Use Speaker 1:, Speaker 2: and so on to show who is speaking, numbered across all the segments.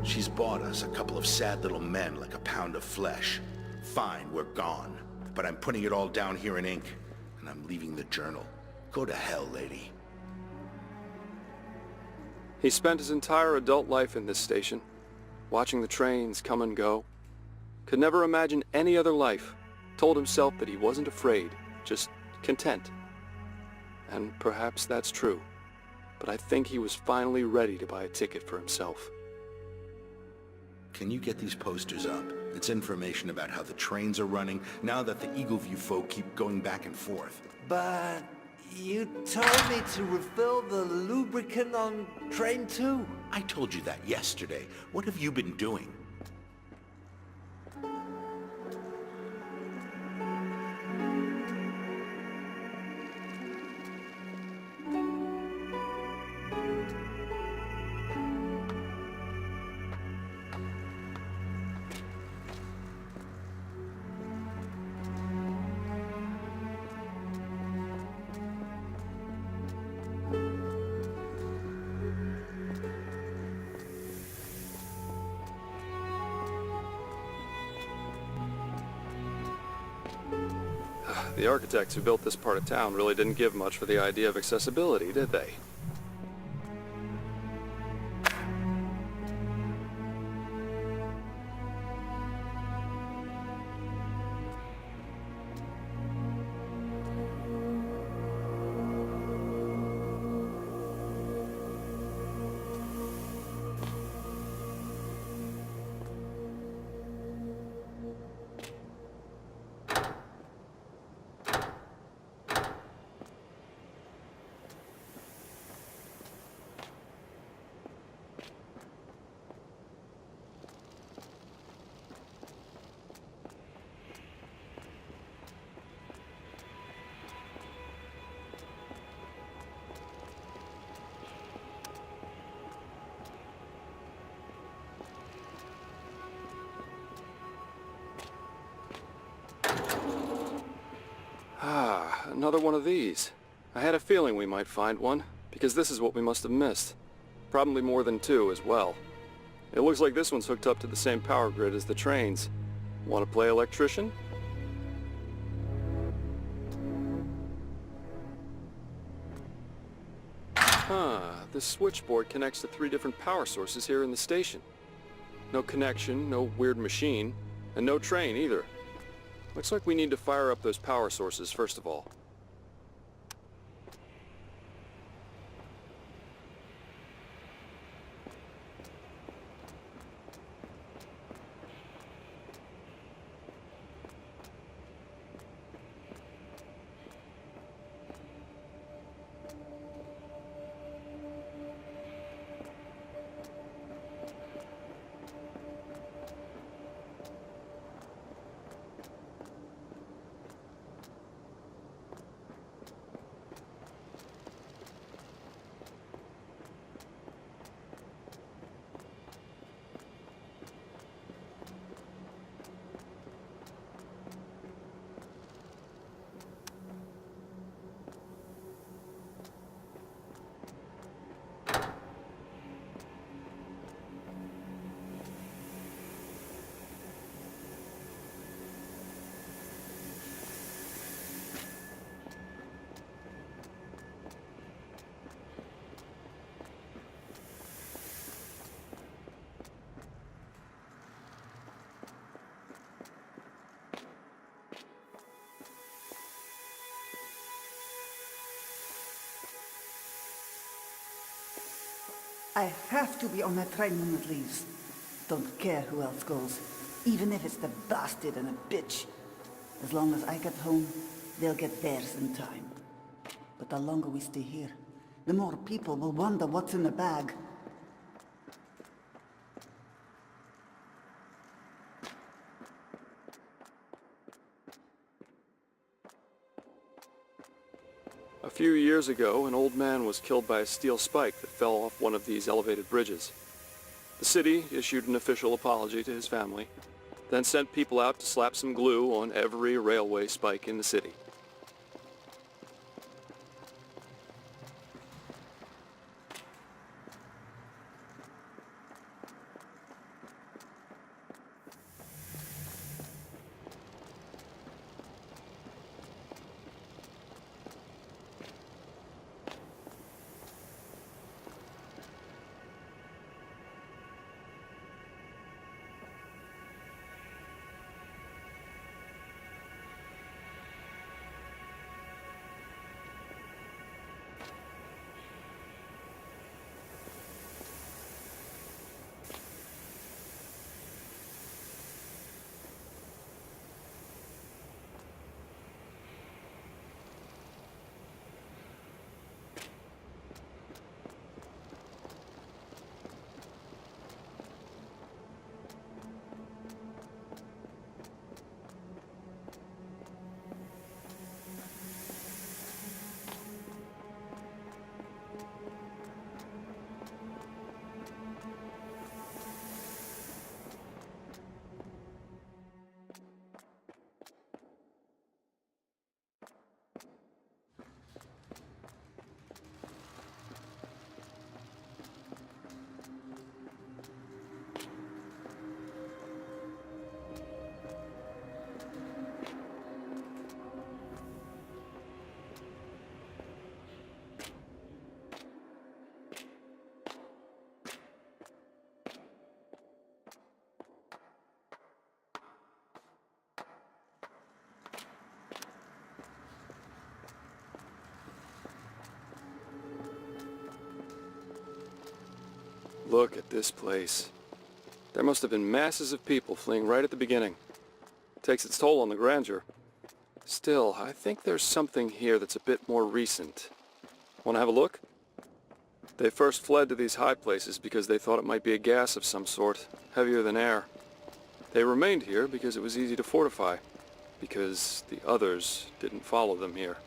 Speaker 1: She's bought us a couple of sad little men like a pound of flesh. Fine, we're gone. But I'm putting it all down here in ink, and I'm leaving the journal. Go to hell, lady.
Speaker 2: He spent his entire adult life in this station, watching the trains come and go. Could never imagine any other life. Told himself that he wasn't afraid, just content. And perhaps that's true. But I think he was finally ready to buy a ticket for himself.
Speaker 1: Can you get these posters up? It's information about how the trains are running, now that the Eagleview folk keep going back and forth.
Speaker 3: But you told me to refill the lubricant on train 2.
Speaker 1: I told you that yesterday. What have you been doing?
Speaker 2: The architects who built this part of town really didn't give much for the idea of accessibility, did they? Ah, another one of these. I had a feeling we might find one, because this is what we must have missed. Probably more than 2 as well. It looks like this one's hooked up to the same power grid as the trains. Want to play electrician? This switchboard connects to 3 different power sources here in the station. No connection, no weird machine, and no train either. Looks like we need to fire up those power sources first of all.
Speaker 4: I have to be on that train when it leaves. Don't care who else goes, even if it's the bastard and a bitch. As long as I get home, they'll get theirs in time. But the longer we stay here, the more people will wonder what's in the bag.
Speaker 2: A few years ago, an old man was killed by a steel spike that fell off one of these elevated bridges. The city issued an official apology to his family, then sent people out to slap some glue on every railway spike in the city. Look at this place. There must have been masses of people fleeing right at the beginning. Takes its toll on the grandeur. Still, I think there's something here that's a bit more recent. Want to have a look? They first fled to these high places because they thought it might be a gas of some sort, heavier than air. They remained here because it was easy to fortify, because the others didn't follow them here.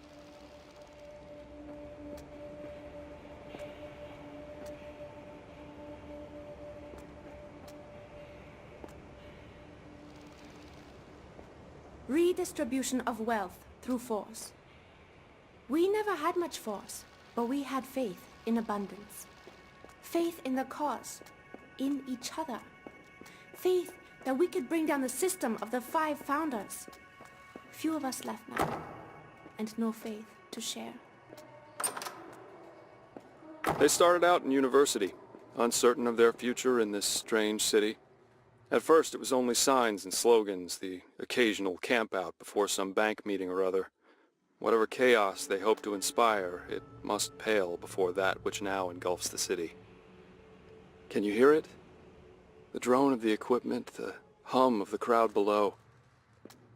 Speaker 5: Redistribution of wealth through force. We never had much force, but we had faith in abundance. Faith in the cause, in each other. Faith that we could bring down the system of the 5 founders. Few of us left now, and no faith to share.
Speaker 2: They started out in university, uncertain of their future in this strange city. At first it was only signs and slogans, the occasional camp-out before some bank meeting or other. Whatever chaos they hoped to inspire, it must pale before that which now engulfs the city. Can you hear it? The drone of the equipment, the hum of the crowd below.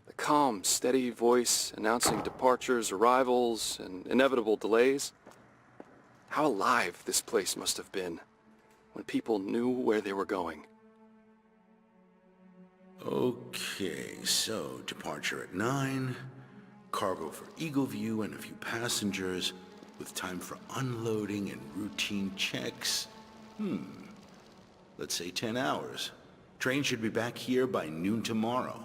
Speaker 2: The calm, steady voice announcing departures, arrivals, and inevitable delays. How alive this place must have been when people knew where they were going.
Speaker 1: Okay, so departure at 9, cargo for Eagle View and a few passengers, with time for unloading and routine checks. Let's say 10 hours. Train should be back here by noon tomorrow.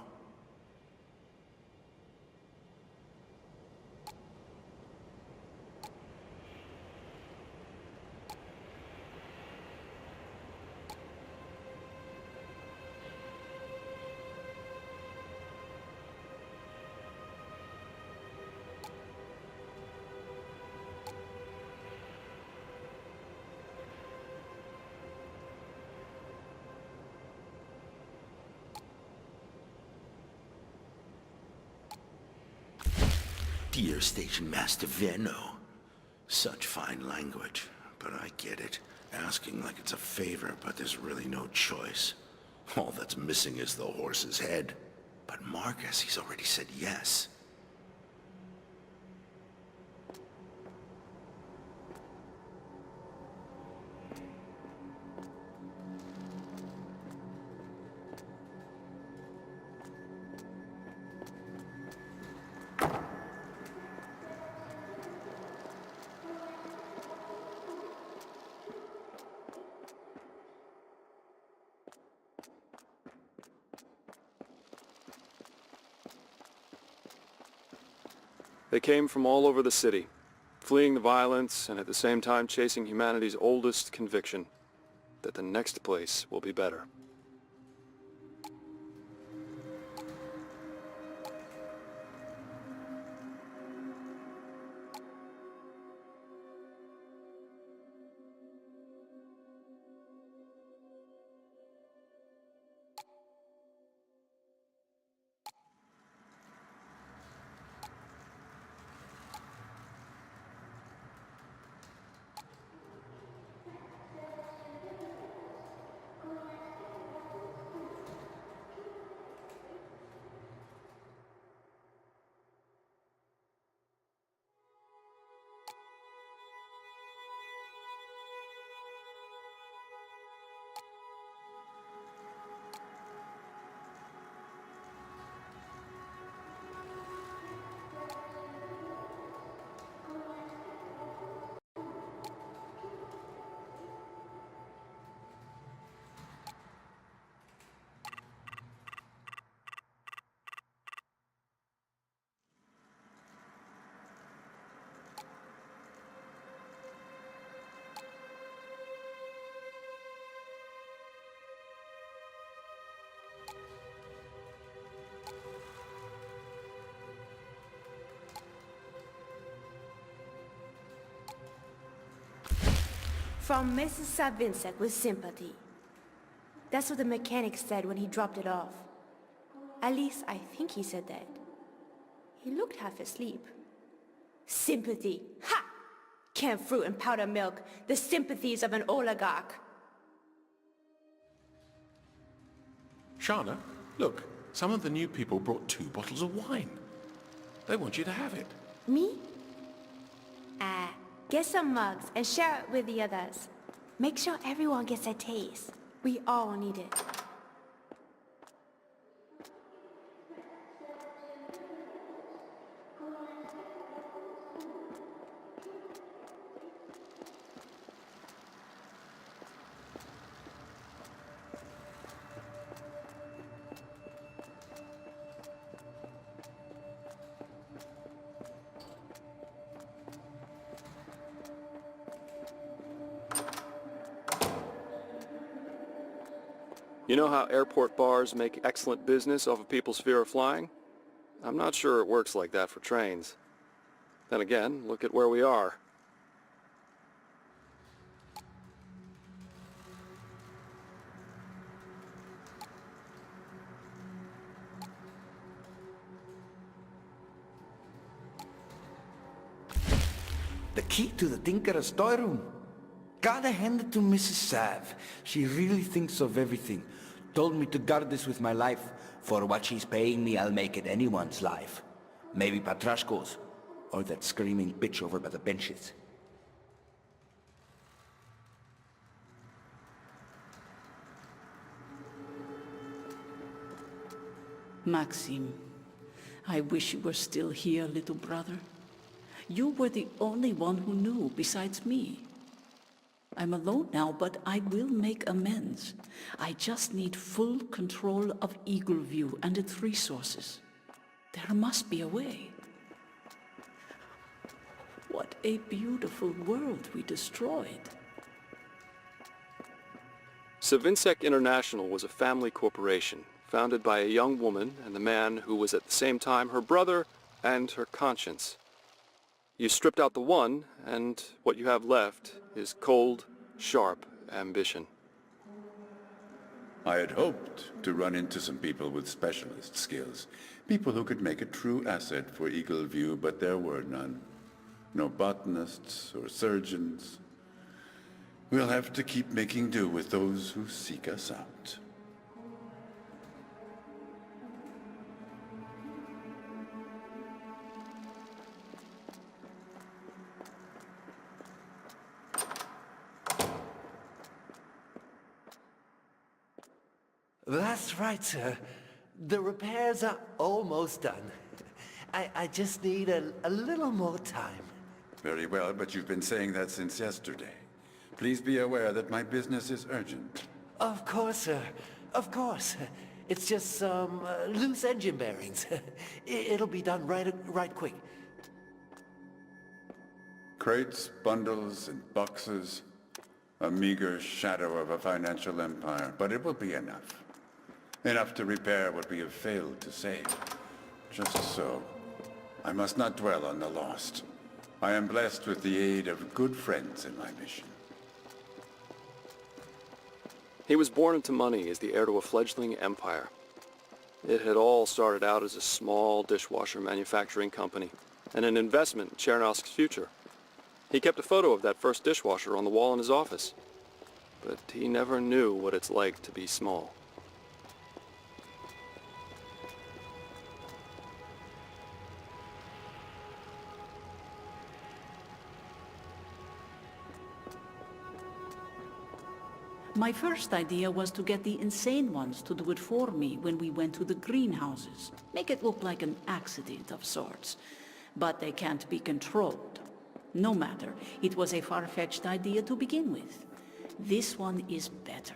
Speaker 1: Dear Station Master Venno. Such fine language, but I get it. Asking like it's a favor, but there's really no choice. All that's missing is the horse's head. But Marcus, he's already said yes.
Speaker 2: They came from all over the city, fleeing the violence and at the same time chasing humanity's oldest conviction, that the next place will be better.
Speaker 5: From Mrs. Savinsek with sympathy. That's what the mechanic said when he dropped it off. At least, I think he said that. He looked half asleep. Sympathy. Ha! Canned fruit and powdered milk. The sympathies of an oligarch.
Speaker 1: Shana, look, some of the new people brought 2 bottles of wine. They want you to have it.
Speaker 5: Me? Get some mugs and share it with the others. Make sure everyone gets a taste. We all need it.
Speaker 2: You know how airport bars make excellent business off of people's fear of flying? I'm not sure it works like that for trains. Then again, look at where we are.
Speaker 3: The key to the Tinker's storeroom. Gotta hand it to Mrs. Sav. She really thinks of everything. Told me to guard this with my life. For what she's paying me, I'll make it anyone's life. Maybe Patrashko's. Or that screaming bitch over by the benches.
Speaker 6: Maxim, I wish you were still here, little brother. You were the only one who knew besides me. I'm alone now, but I will make amends. I just need full control of Eagleview and its resources. There must be a way. What a beautiful world we destroyed.
Speaker 2: Savinsek International was a family corporation founded by a young woman and the man who was at the same time her brother and her conscience. You stripped out the one, and what you have left is cold, sharp ambition.
Speaker 7: I had hoped to run into some people with specialist skills. People who could make a true asset for Eagleview, but there were none. No botanists or surgeons. We'll have to keep making do with those who seek us out.
Speaker 3: That's right, sir. The repairs are almost done. I just need a little more time.
Speaker 7: Very well, but you've been saying that since yesterday. Please be aware that my business is urgent.
Speaker 3: Of course, sir. Of course. It's just some loose engine bearings. It'll be done right quick.
Speaker 7: Crates, bundles, and boxes. A meager shadow of a financial empire, but it will be enough. Enough to repair what we have failed to save. Just so. I must not dwell on the lost. I am blessed with the aid of good friends in my mission.
Speaker 2: He was born into money as the heir to a fledgling empire. It had all started out as a small dishwasher manufacturing company and an investment in Chernosk's future. He kept a photo of that first dishwasher on the wall in his office. But he never knew what it's like to be small.
Speaker 6: My first idea was to get the insane ones to do it for me when we went to the greenhouses. Make it look like an accident of sorts. But they can't be controlled. No matter, it was a far-fetched idea to begin with. This one is better.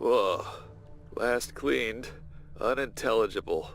Speaker 8: Whoa. Last cleaned. Unintelligible.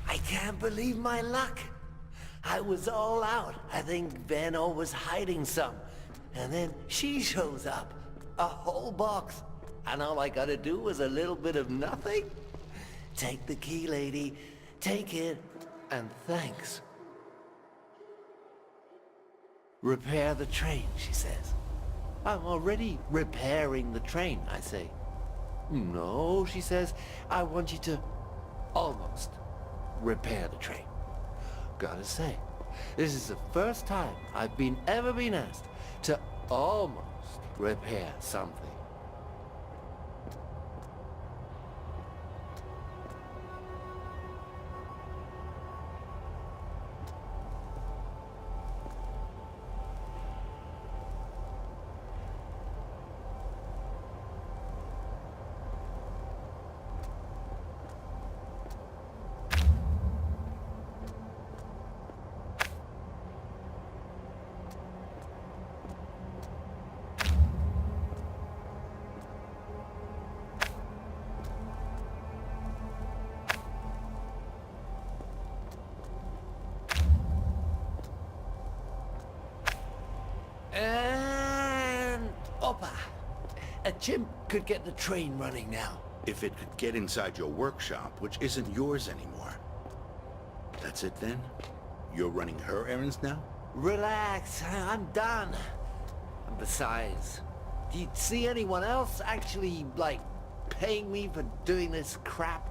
Speaker 9: I can't believe my luck. I was all out. I think Venno was hiding some. And then she shows up. A whole box. And all I gotta do was a little bit of nothing? Take the key, lady. Take it. And thanks. Repair the train, she says. I'm already repairing the train, I say. No, she says. I want you to almost repair the train. Gotta say, this is the first time I've ever been asked to almost repair something. And Opa, a chimp could get the train running now.
Speaker 1: If it could get inside your workshop, which isn't yours anymore. That's it then? You're running her errands now?
Speaker 9: Relax, I'm done. And besides, do you see anyone else actually, like, paying me for doing this crap?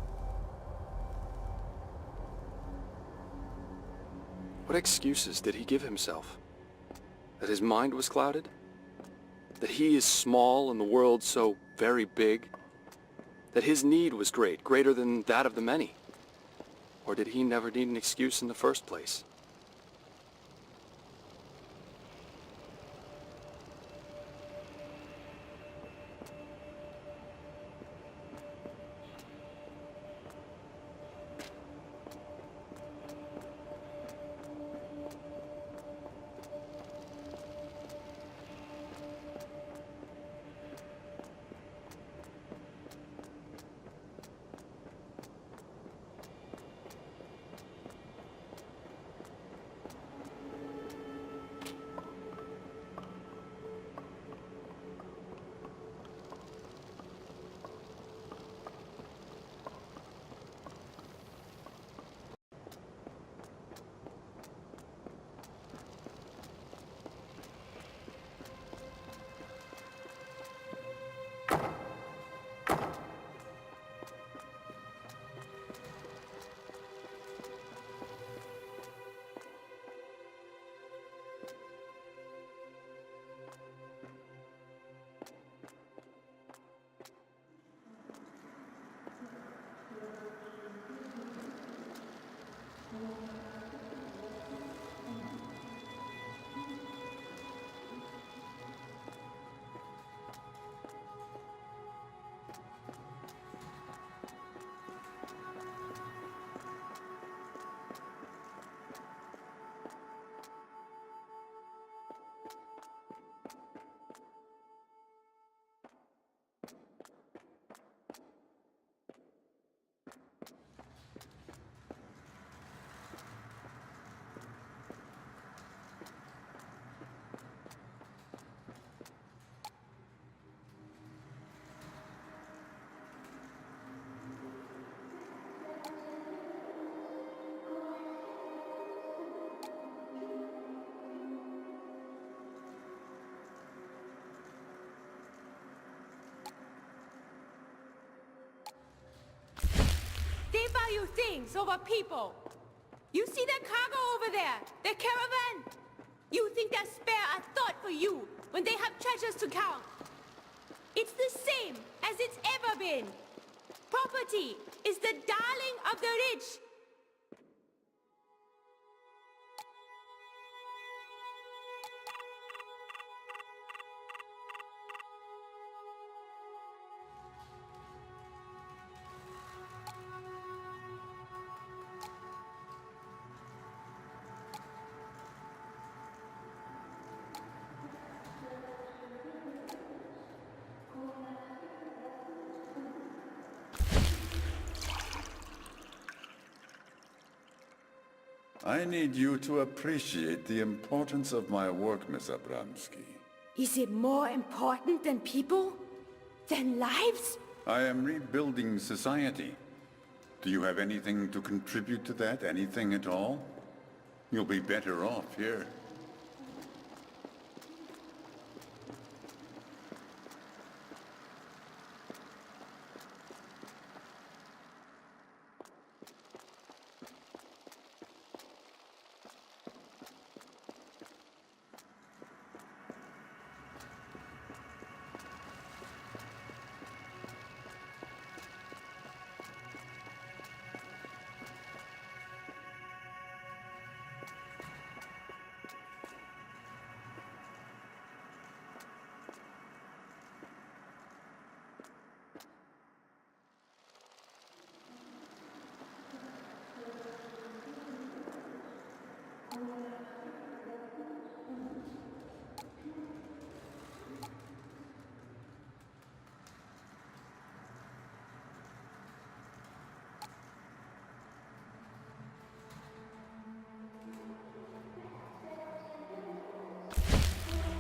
Speaker 2: What excuses did he give himself? That his mind was clouded? That he is small and the world so very big? That his need was great, greater than that of the many? Or did he never need an excuse in the first place?
Speaker 5: kings over people. You see that cargo over there? Their caravan? You think they spare a thought for you when they have treasures to count? It's the same as it's ever been. Property is the darling of the rich.
Speaker 7: I need you to appreciate the importance of my work, Miss Abramsky.
Speaker 5: Is it more important than people? Than lives?
Speaker 7: I am rebuilding society. Do you have anything to contribute to that? Anything at all? You'll be better off here.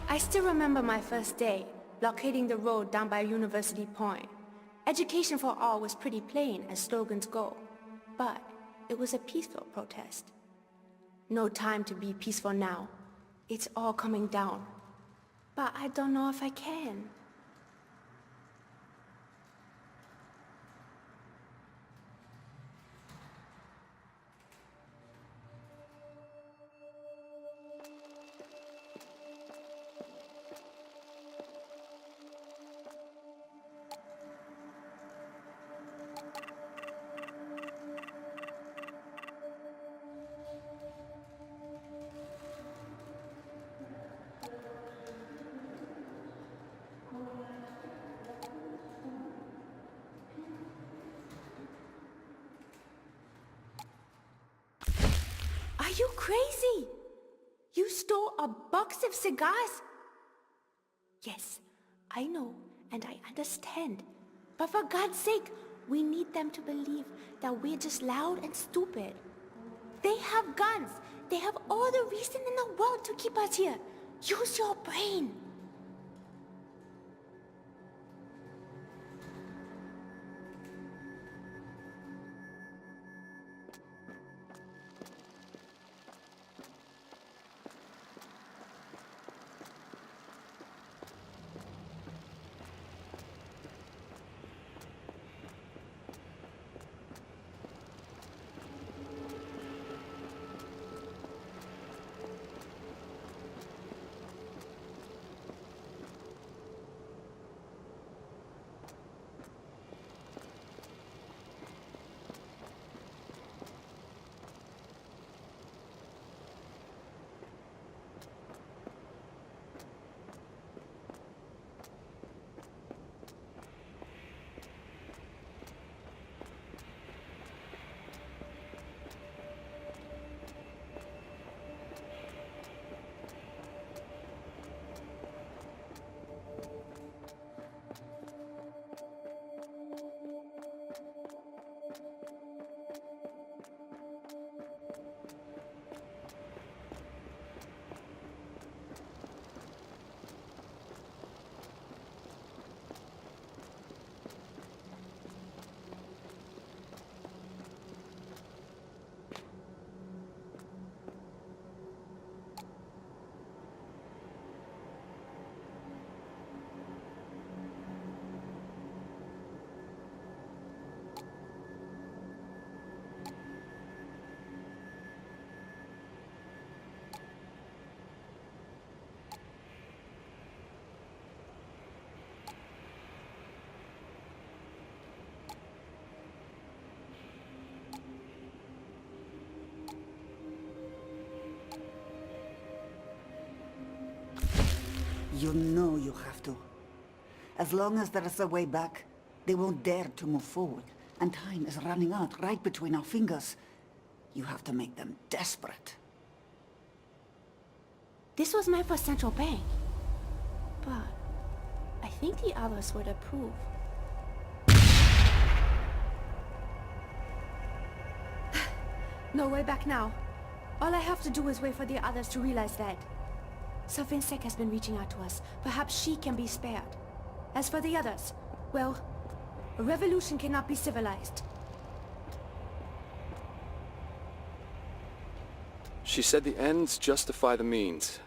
Speaker 5: I still remember my first day, blockading the road down by University Point. Education for all was pretty plain as slogans go, but it was a peaceful protest. No time to be peaceful now. It's all coming down. But I don't know if I can. Are you crazy? You stole a box of cigars? Yes, I know, and I understand. But for God's sake, we need them to believe that we're just loud and stupid. They have guns. They have all the reason in the world to keep us here. Use your brain.
Speaker 4: You know you have to. As long as there is a way back, they won't dare to move forward. And time is running out right between our fingers. You have to make them desperate.
Speaker 5: This was meant for Central Bank. But I think the others would approve. No way back now. All I have to do is wait for the others to realize that. Savinsek has been reaching out to us. Perhaps she can be spared. As for the others, well, a revolution cannot be civilized.
Speaker 2: She said the ends justify the means.